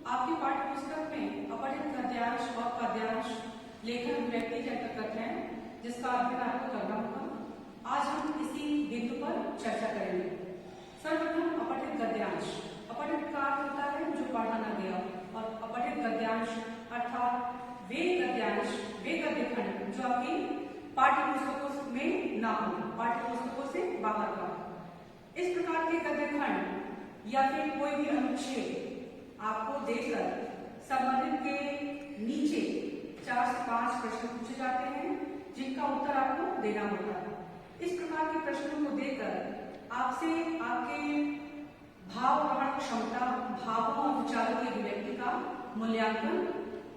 आपके पाठ्य पुस्तक में अपठित गद्यांश और पद्यांश लेखन अभिव्यक्ति के अंतर्गत है, जिसका अध्ययन आपको करना होगा। आज हम इसी बिंदु पर चर्चा करेंगे। सर्वप्रथम अपठित गद्यांश। अपठित का अर्थ होता है जो पढ़ा न गया, और अपठित गद्यांश अर्थात वे गद्यांश, वे गद्य खंड जो आपकी पाठ्य पुस्तकों में ना हो, पाठ्य पुस्तकों से बाहर का। इस प्रकार के गद्य खंड या फिर कोई भी अनुच्छेद आपको देकर संबंधित के नीचे 4 से 5 प्रश्न पूछे जाते हैं, जिनका उत्तर आपको देना होता है। इस प्रकार के प्रश्नों को देकर आपसे आपके भाव ग्रहण क्षमता, भावों और विचारों की अभिव्यक्ति का मूल्यांकन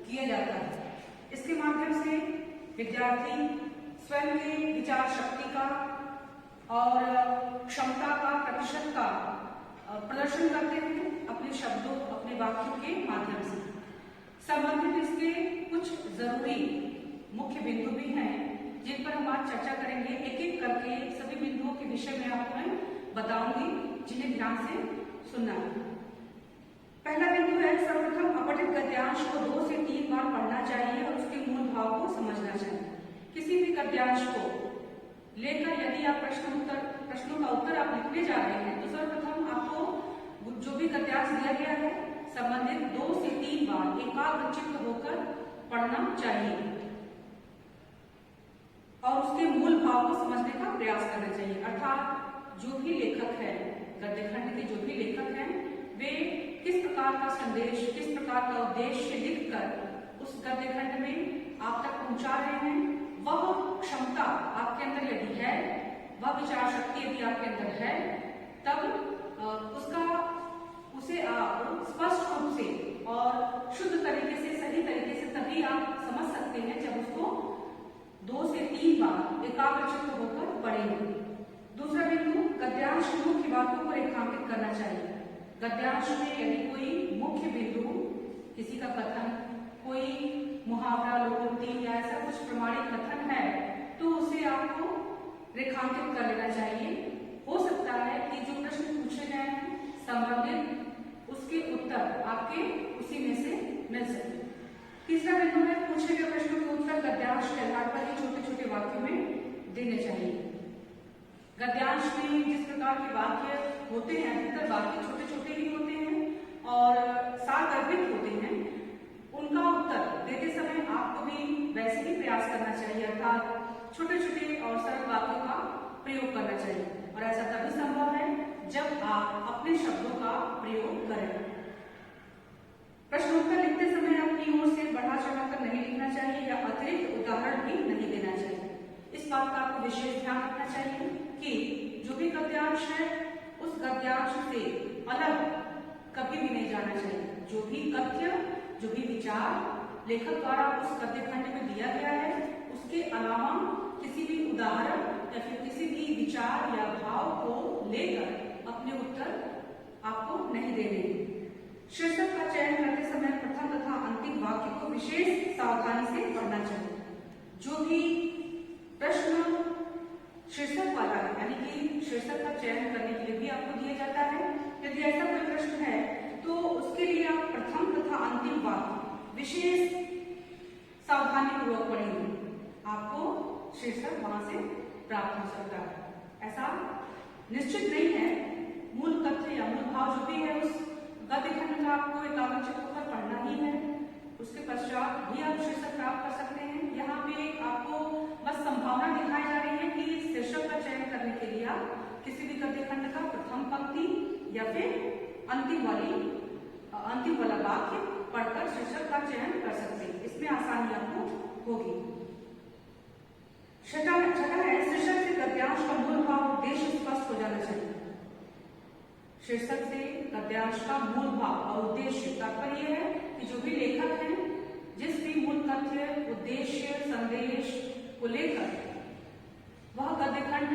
किया जाता है। इसके माध्यम से विद्यार्थी स्वयं के विचार शक्ति का और क्षमता का, प्रतिशत का प्रदर्शन करते हैं अपने शब्दों, अपने वाक्यों के माध्यम से। संबंधित इसके कुछ जरूरी मुख्य बिंदु भी हैं, जिन पर हम आज चर्चा करेंगे। एक एक करके सभी बिंदुओं के विषय में आपको मैं बताऊंगी, जिन्हें ध्यान से सुनना है। पहला बिंदु है, सर्वप्रथम अपठित गद्यांश को 2 से 3 बार पढ़ना चाहिए और उसके मूल भाव को समझना चाहिए। किसी भी गद्यांश को लेकर यदि आप प्रश्नों का उत्तर आप लिखने जा रहे हैं, तो सर्वप्रथम आपको जो भी गद्यांश दिया गया है संबंधित 2 से 3 बार एकाग्रचित्त होकर पढ़ना चाहिए और उसके मूल भाव को समझने का प्रयास करना चाहिए। अर्थात जो भी लेखक है, गद्यखंड के जो भी लेखक हैं, वे किस प्रकार का संदेश, किस प्रकार का उद्देश्य लिखकर उस गद्यखंड में आप तक पहुंचा रहे हैं, वह क्षमता आपके अंदर यदि है, वह विचार शक्ति यदि आपके अंदर है, तब उसे आप स्पष्ट रूप से और शुद्ध तरीके से, सही तरीके से तभी आप समझ सकते हैं जब उसको 2 से 3 बार एकाग्रचित्त होकर पढ़ेंगे। दूसरा बिंदु, गद्यांश की मुख्य बातों को रेखांकित करना चाहिए। गद्यांश में यदि कोई मुख्य बिंदु, किसी का कथन, कोई मुहावरा, लोकोक्ति या ऐसा कुछ प्रमाणिक कथन है, तो उसे आपको रेखांकित कर लेना चाहिए। हो सकता है कि जो प्रश्न पूछे गए हैं संबंधित उसके उत्तर आपके उसी में से मिल सके। तीसरा बिंदु है, पूछे गए प्रश्नों के उत्तर गद्यांश के आधार पर ही छोटे छोटे वाक्यों में देने चाहिए। गद्यांश में जिस प्रकार के वाक्य होते हैं, अधिकतर वाक्य छोटे छोटे ही होते हैं और सारगर्भित होते हैं। उनका उत्तर देते समय आपको भी वैसे ही प्रयास करना चाहिए, अर्थात छोटे छोटे और सरल वाक्यों का प्रयोग करना चाहिए। और ऐसा तभी संभव है जब आप अपने शब्दों का प्रयोग करें। प्रश्नोत्तर लिखते समय अपनी ओर से बढ़ा चढ़ाकर नहीं लिखना चाहिए या अतिरिक्त उदाहरण भी नहीं देना चाहिए। इस बात का आपको विशेष ध्यान रखना चाहिए कि जो भी गद्यांश है, उस गद्यांश से अलग कभी भी नहीं जाना चाहिए। जो भी तथ्य, जो भी विचार लेखक द्वारा उस गद्यखंड में दिया गया है, उसके अलावा किसी भी उदाहरण या फिर किसी भी विचार या भाव को लेकर अपने उत्तर आपको नहीं देने। शीर्षक का चयन करते समय प्रथम तथा अंतिम वाक्य को विशेष सावधानी से पढ़ना चाहिए। जो भी प्रश्न शीर्षक वाला है, यानी कि शीर्षक का चयन करने के लिए भी आपको दिया जाता है, यदि ऐसा कोई प्रश्न है तो उसके लिए आप प्रथम तथा अंतिम वाक्य विशेष सावधानी पूर्वक पढ़ेंगे। आपको शीर्षक वहां से प्राप्त हो सकता है। ऐसा निश्चित नहीं है, मूल तथ्य या मूल भाव जो भी है उस गद्यखंड का आपको एकाग्रचित्त होकर पढ़ना ही है। उसके पश्चात भी आप शीर्षक प्राप्त कर सकते हैं। यहाँ पे आपको बस संभावना दिखाई जा रही है कि शीर्षक का चयन करने के लिए आप किसी भी गद्यखंड का प्रथम पंक्ति या फिर अंतिम वाला वाक्य पढ़कर शीर्षक का चयन कर सकते हैं। इसमें आसानी आपको होगी। छठा है, शीर्षक से गद्यांश का मूल भाव उद्देश्य स्पष्ट हो जाना चाहिए। शीर्षक से गद्यांश का मूल भाव और उद्देश्य, तात्पर्य है कि जो भी लेखक हैं, जिस भी मूल तथ्य, उद्देश्य, संदेश को लेकर वह गद्यखंड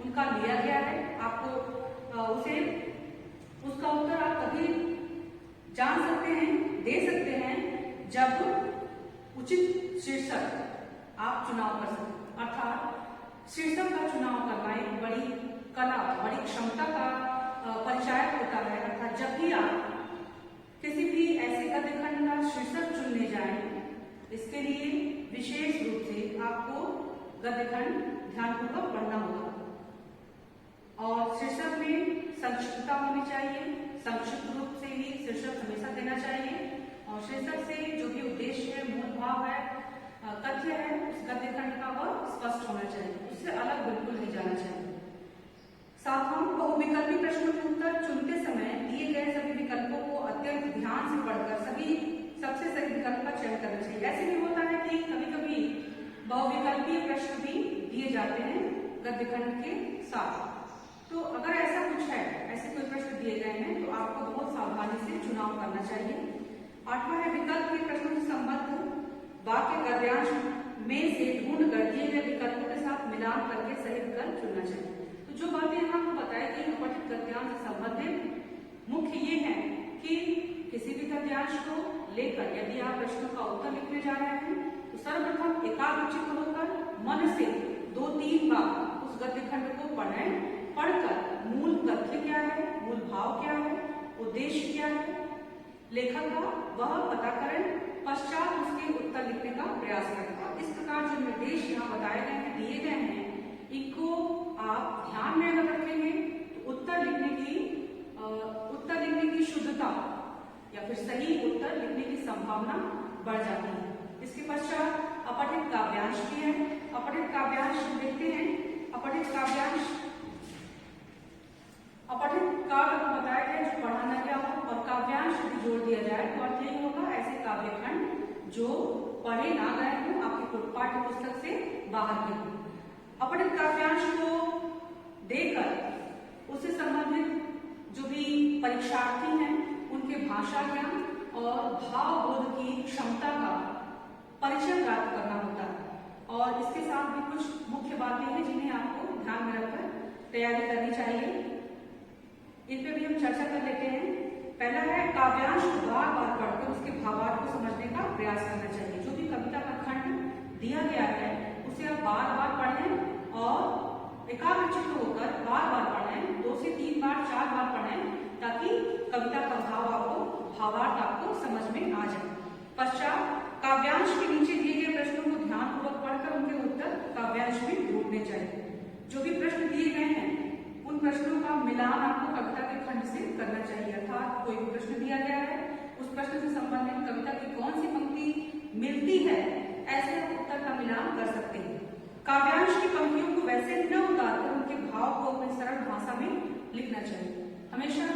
उनका लिया गया है, आपको उसका उत्तर आप तभी जान सकते हैं, दे सकते हैं, जब उचित शीर्षक आप चुनाव कर सकते। अर्थात शीर्षक का चुनाव करना एक बड़ी कला, बड़ी क्षमता का परिचायक होता है। अर्थात जब भी आप किसी भी भाव है, कथ्य है, उस गद्य खंड का वह स्पष्ट होना चाहिए, उससे अलग बिल्कुल नहीं जाना चाहिए। सातवां, बहुविकल्पी प्रश्नों के उत्तर चुनते समय दिए गए सभी विकल्पों को अत्यंत ध्यान से पढ़कर सबसे सही विकल्प का चयन करना चाहिए। ऐसे भी होता है कि कभी कभी बहुविकल्पीय प्रश्न भी दिए जाते हैं गद्य खंड के साथ, तो अगर ऐसा कुछ है, ऐसे कोई प्रश्न दिए गए हैं तो आपको बहुत सावधानी से चुनाव करना चाहिए। आठवां है, विकल्प के प्रश्नों से संबद्ध वाक्य गद्यांश में से ढूंढ कर दिए गए विकल्पों के साथ मिलान करके सही विकल्प चुनना चाहिए। तो जो बातें यहाँ आपको बताई गई अपठित गद्यांश से संबंधित मुख्य ये है कि किसी भी गद्यांश को लेकर यदि आप प्रश्नों का उत्तर लिखने जा रहे हैं तो सर्वप्रथम एकाग्रचित्त होकर मन से 2-3 बार उस गद्य खंड को पढ़कर मूल तथ्य क्या है, मूल भाव क्या है, उद्देश्य क्या है लेखक का, वह पता करें, पश्चात उसके उत्तर लिखने का प्रयास करें। इस प्रकार जो निर्देश यहाँ बताए गए हैं, दिए गए हैं, इनको आप ध्यान में अगर रखेंगे तो उत्तर लिखने की शुद्धता या फिर सही उत्तर लिखने की संभावना बढ़ जाती है। इसके पश्चात अपठित काव्यांश भी है। अपठित काव्यांश देखते हैं। अपठित काव्य बताया गया जो पढ़ा न गया हो, और काव्यांश यदि जोड़ दिया जाए तो अर्थ यही होगा ऐसे काव्य खंड जो पढ़े ना गए हों, आपके पाठ्य पुस्तक से बाहर के हों। अपठित काव्यांश को देकर उससे संबंधित जो भी परीक्षार्थी हैं उनके भाषा ज्ञान और भाव बोध की क्षमता का परिचय प्राप्त करना होता है, और इसके साथ भी कुछ मुख्य बातें हैं जिन्हें आपको ध्यान में रखकर तैयारी करनी चाहिए। इन पे भी हम चर्चा कर लेते हैं। पहला है, काव्यांश को बार बार पढ़कर उसके भावार्थ को समझने का प्रयास करना चाहिए। जो भी कविता का खंड दिया गया है उसे आप बार बार पढ़ें और एकाग्रचित्त होकर बार बार पढ़ें, 2 से 3 बार 4 बार पढ़ें, ताकि कविता का भावार्थ आपको समझ में आ जाए। पश्चात काव्यांश के नीचे दिए गए प्रश्नों को ध्यानपूर्वक पढ़कर उनके उत्तर काव्यांश में ढूंढने चाहिए। जो भी प्रश्न दिए गए हैं उन प्रश्नों का मिलान आपको कविता के खंड से करना चाहिए, अर्थात कोई भी प्रश्न दिया गया है उस प्रश्न से संबंधित कविता की कौन सी पंक्ति मिलती है, ऐसे आप उत्तर का मिलान कर सकते हैं। काव्यांश की पंक्तियों को वैसे न उतारकर उनके भाव को अपनी सरल भाषा में लिखना चाहिए। हमेशा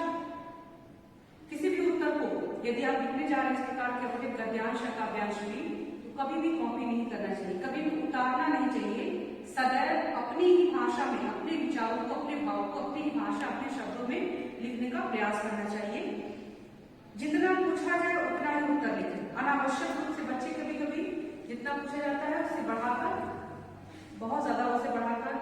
किसी भी उत्तर को यदि आप लिखने जा रहे हैं इस प्रकार के अपठित गद्यांश या काव्यांश में, तो कभी भी कॉपी नहीं करना चाहिए, कभी भी उतारना नहीं चाहिए। सदैव अपनी ही भाषा में अपने विचारों को, अपने भाव को अपनी ही भाषा, अपने शब्दों में लिखने का प्रयास करना चाहिए। जितना पूछा जाए उतना ही उत्तर लिखें। अनावश्यक रूप से बच्चे कभी कभी जितना पूछा जाता है उससे बढ़ाकर, बहुत ज्यादा उसे बढ़ाकर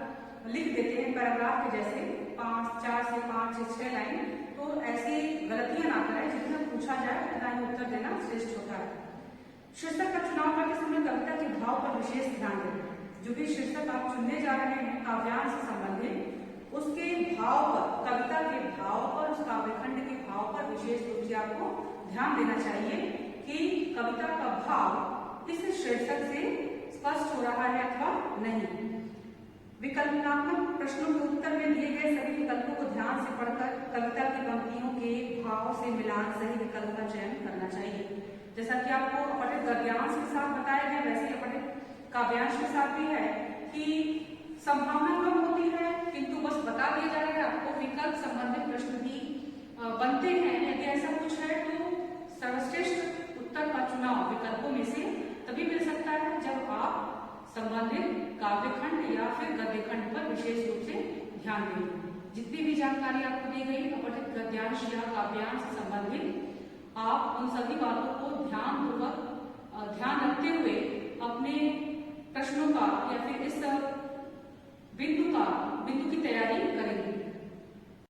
लिख देते हैं पैराग्राफ के जैसे 4 से 5 से 6 लाइन। तो ऐसी गलतियां ना करें, जितना पूछा जाए उतना ही उत्तर देना श्रेष्ठ होता है। शीर्षक का चुनाव करते समय कविता के भाव पर विशेष ध्यान दें। जो भी शीर्षक आप चुनने जा रहे हैं काव्यांश से संबंधित, उसके भाव पर, कविता के भाव पर, उस काव्यखंड के भाव पर विशेष रूप से आपको ध्यान देना चाहिए कि कविता का भाव इस शीर्षक से स्पष्ट हो रहा है अथवा नहीं। विकल्पात्मक प्रश्नों के उत्तर में दिए गए सभी विकल्पों को ध्यान से पढ़कर कविता की पंक्तियों के भाव से मिलान सही विकल्प का चयन करना चाहिए। जैसा कि आपको अपठित गद्यांश के साथ बताया गया, वैसे ही अपठित काव्यांश के साथ भी है कि संभावना कम होती है, किंतु बस बता दिया जाएगा आपको विकल्प संबंधित प्रश्न भी बनते हैं। यदि ऐसा कुछ है तो सर्वश्रेष्ठ उत्तर का चुनाव विकल्पों में से तभी मिल सकता है जब आप संबंधित काव्यखंड या फिर गद्यखंड पर विशेष रूप से ध्यान दें। जितनी भी जानकारी आपको दी गई अपठित गद्यांश या काव्यांश से संबंधित, आप उन सभी बातों को ध्यानपूर्वक ध्यान रखते हुए अपने प्रश्नों का या फिर इस बिंदु की तैयारी करेंगे।